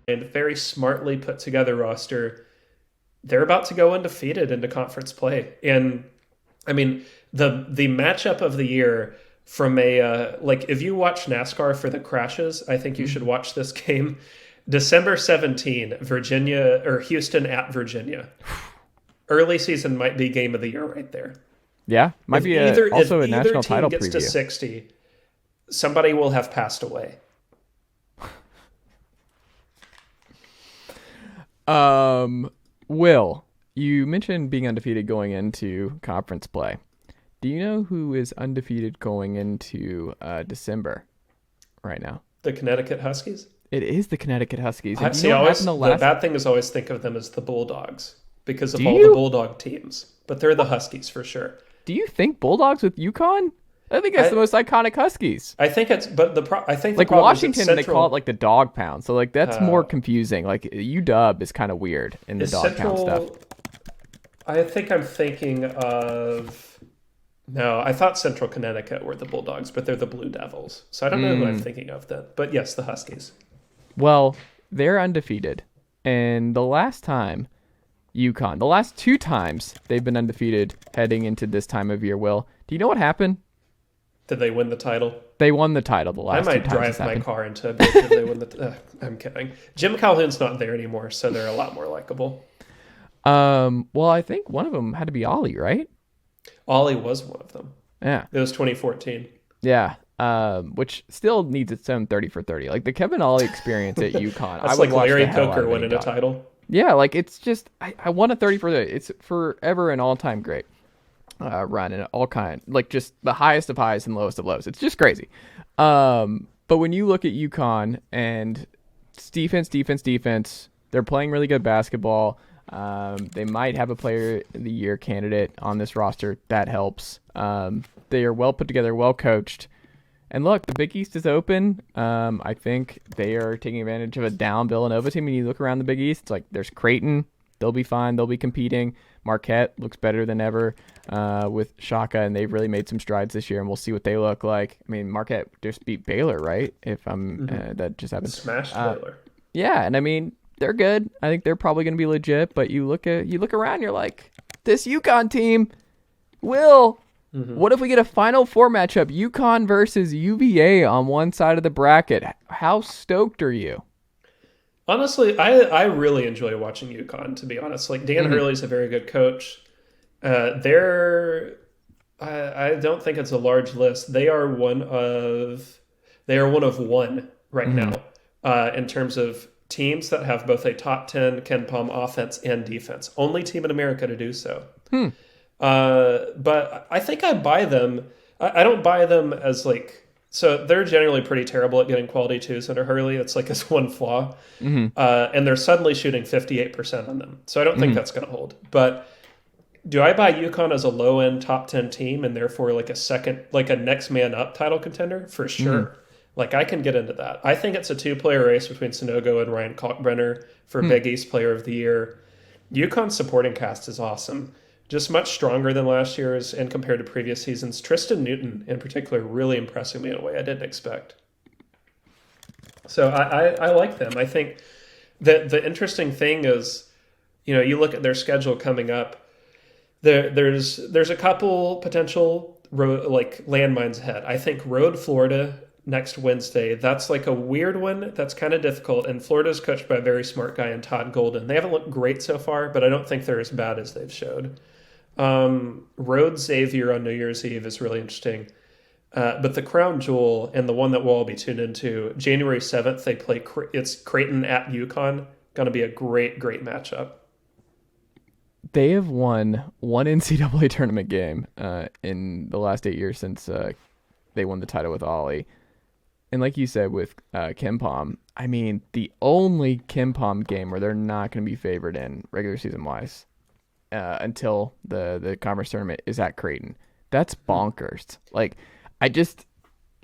And very smartly put together roster. They're about to go undefeated into conference play. And I mean, the matchup of the year from a, like if you watch NASCAR for the crashes, I think you should watch this game. December 17, Virginia or Houston at Virginia. Early season might be game of the year right there. Yeah, might be also a national title preview. If either team gets to 60, somebody will have passed away. Will, you mentioned being undefeated going into conference play. Do you know who is undefeated going into December right now? The Connecticut Huskies? It is the Connecticut Huskies. The bad thing is always think of them as the Bulldogs because of all the Bulldog teams. But they're the Huskies for sure. Do you think Bulldogs with UConn? I think that's the most iconic Huskies. I think it's, but I think like Washington, they call it like the Dog Pound. So like that's more confusing. Like UW is kind of weird in the Dog Pound stuff. I think I'm thinking of. No, I thought Central Connecticut were the Bulldogs, but they're the Blue Devils. So I don't know who I'm thinking of then. But yes, the Huskies. Well, they're undefeated, and the last two times they've been undefeated heading into this time of year. Will, do you know what happened? Did they win the title? They won the title the last two times. I might drive my car into a bitch if they win the I'm kidding. Jim Calhoun's not there anymore, so they're a lot more likable. Well, I think one of them had to be Ollie, right? Ollie was one of them. Yeah. It was 2014. Yeah. Which still needs its own 30 for 30. Like the Kevin Ollie experience at UConn. That's like Larry Coker winning a title. Yeah, like it's just I won a 30 for 30. It's forever an all-time great run and all kind, like just the highest of highs and lowest of lows. It's just crazy. But when you look at UConn and it's defense, they're playing really good basketball. They might have a player of the year candidate on this roster. That helps. They are well put together, well coached. And look, the Big East is open. I think they are taking advantage of a down Villanova team. When you look around the Big East, it's like there's Creighton. They'll be fine. They'll be competing. Marquette looks better than ever with Shaka, and they've really made some strides this year, and we'll see what they look like. I mean, Marquette just beat Baylor, right? If I'm that just happened. Smashed Baylor. Yeah, and I mean they're good. I think they're probably going to be legit. But you look around, you're like, this UConn team will. What if we get a Final Four matchup, UConn versus UVA on one side of the bracket? How stoked are you? Honestly, I really enjoy watching UConn, to be honest. Like Dan Hurley's a very good coach. I don't think it's a large list. They are one of one right now in terms of teams that have both a top 10 KenPom offense and defense. Only team in America to do so. But I think I buy them. I don't buy them as like, so they're generally pretty terrible at getting quality twos under Hurley. It's like his one flaw. And they're suddenly shooting 58% on them. So I don't think that's going to hold. But do I buy UConn as a low-end top 10 team and therefore like a next man up title contender? For sure. Like I can get into that. I think it's a two-player race between Sonogo and Ryan Kalkbrenner for Big East Player of the Year. UConn's supporting cast is awesome. Just much stronger than last year's and compared to previous seasons. Tristan Newton, in particular, really impressing me in a way I didn't expect. So I like them. I think that the interesting thing is, you look at their schedule coming up. There's a couple potential landmines ahead. I think Road Florida next Wednesday. That's like a weird one. That's kind of difficult. And Florida's coached by a very smart guy in Todd Golden. They haven't looked great so far, but I don't think they're as bad as they've showed. Road Xavier on New Year's Eve is really interesting. But the crown jewel and the one that we'll all be tuned into, January 7th, they play, it's Creighton at UConn. Going to be a great, great matchup. They have won one NCAA tournament game in the last 8 years since they won the title with Ollie. And like you said with KenPom, I mean, the only KenPom game where they're not going to be favored in regular season-wise until the conference tournament is at Creighton. That's bonkers. Like,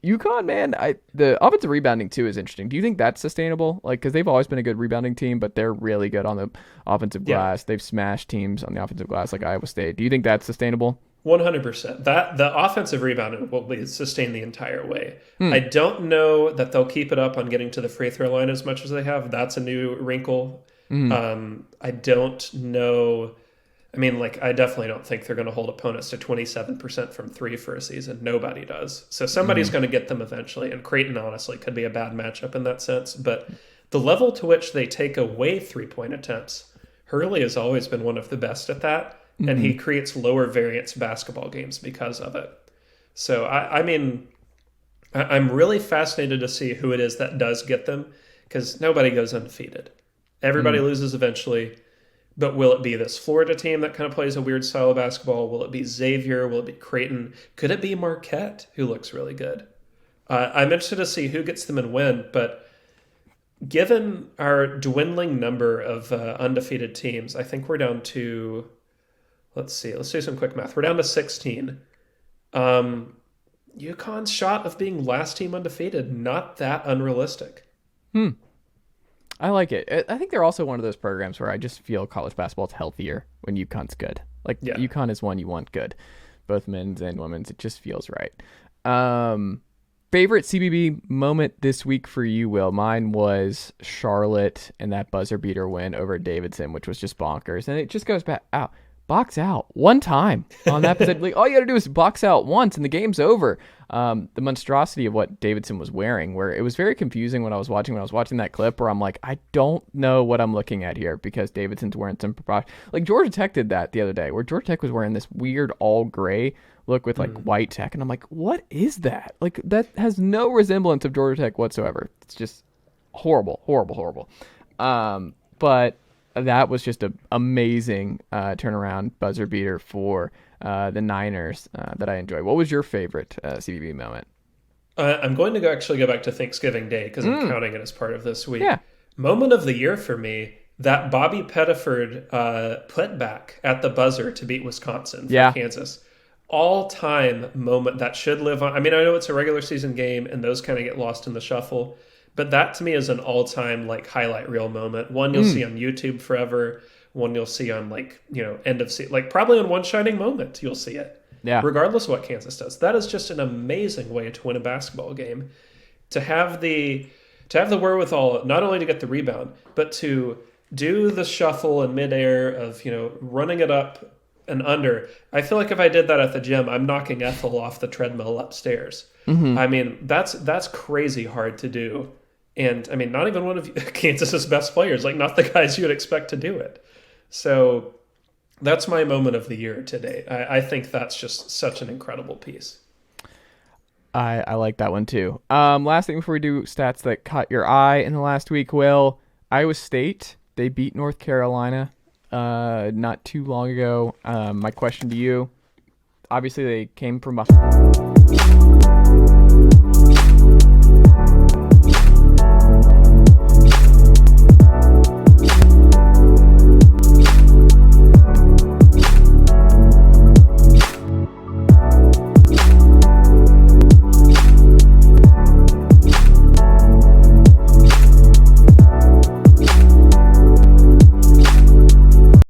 UConn, man, the offensive rebounding too is interesting. Do you think that's sustainable? Like, because they've always been a good rebounding team, but they're really good on the offensive glass. They've smashed teams on the offensive glass like Iowa State. Do you think that's sustainable? 100%. That the offensive rebound will be sustained the entire way. I don't know that they'll keep it up on getting to the free throw line as much as they have. That's a new wrinkle. I don't know. I mean, like, I definitely don't think they're going to hold opponents to 27% from three for a season. Nobody does. So somebody's going to get them eventually. And Creighton, honestly, could be a bad matchup in that sense. But the level to which they take away three-point attempts, Hurley has always been one of the best at that. And he creates lower variance basketball games because of it. So, I mean, I'm really fascinated to see who it is that does get them, because nobody goes undefeated. Everybody loses eventually. But will it be this Florida team that kind of plays a weird style of basketball? Will it be Xavier? Will it be Creighton? Could it be Marquette, who looks really good? I'm interested to see who gets them and when, but given our dwindling number of undefeated teams, I think we're down to, let's do some quick math. We're down to 16. UConn's shot of being last team undefeated, not that unrealistic. I like it. I think they're also one of those programs where I just feel college basketball's healthier when UConn's good. Like, UConn is one you want good, both men's and women's. It just feels right. Favorite CBB moment this week for you, Will? Mine was Charlotte and that buzzer beater win over Davidson, which was just bonkers. And it just goes back out. Box out one time on that position. Like, all you got to do is box out once and the game's over. The monstrosity of what Davidson was wearing, where it was very confusing when I was watching that clip, where I'm like, I don't know what I'm looking at here, because Davidson's wearing some like Georgia Tech did that the other day, where Georgia Tech was wearing this weird all gray look with like white tech, and I'm like, what is that? Like, that has no resemblance of Georgia Tech whatsoever. It's just horrible. But that was just an amazing turnaround buzzer beater for the Niners that I enjoy. What was your favorite CBB moment? I'm going to actually go back to Thanksgiving Day, because I'm counting it as part of this week. Yeah. Moment of the year for me, that Bobby Pettiford putback at the buzzer to beat Wisconsin for Kansas. All-time moment that should live on. I mean, I know it's a regular season game, and those kind of get lost in the shuffle. But that to me is an all-time like highlight reel moment. One you'll see on YouTube forever. One you'll see on end of season, like probably on One Shining Moment you'll see it. Yeah. Regardless of what Kansas does, that is just an amazing way to win a basketball game. To have the wherewithal not only to get the rebound, but to do the shuffle in midair of running it up and under. I feel like if I did that at the gym, I'm knocking Ethel off the treadmill upstairs. I mean, that's crazy hard to do. And I mean, not even one of Kansas's best players, like not the guys you would expect to do it. So that's my moment of the year today. I think that's just such an incredible piece. I like that one too. Last thing before we do stats that caught your eye in the last week, Will, Iowa State, they beat North Carolina not too long ago. My question to you, obviously they came from behind.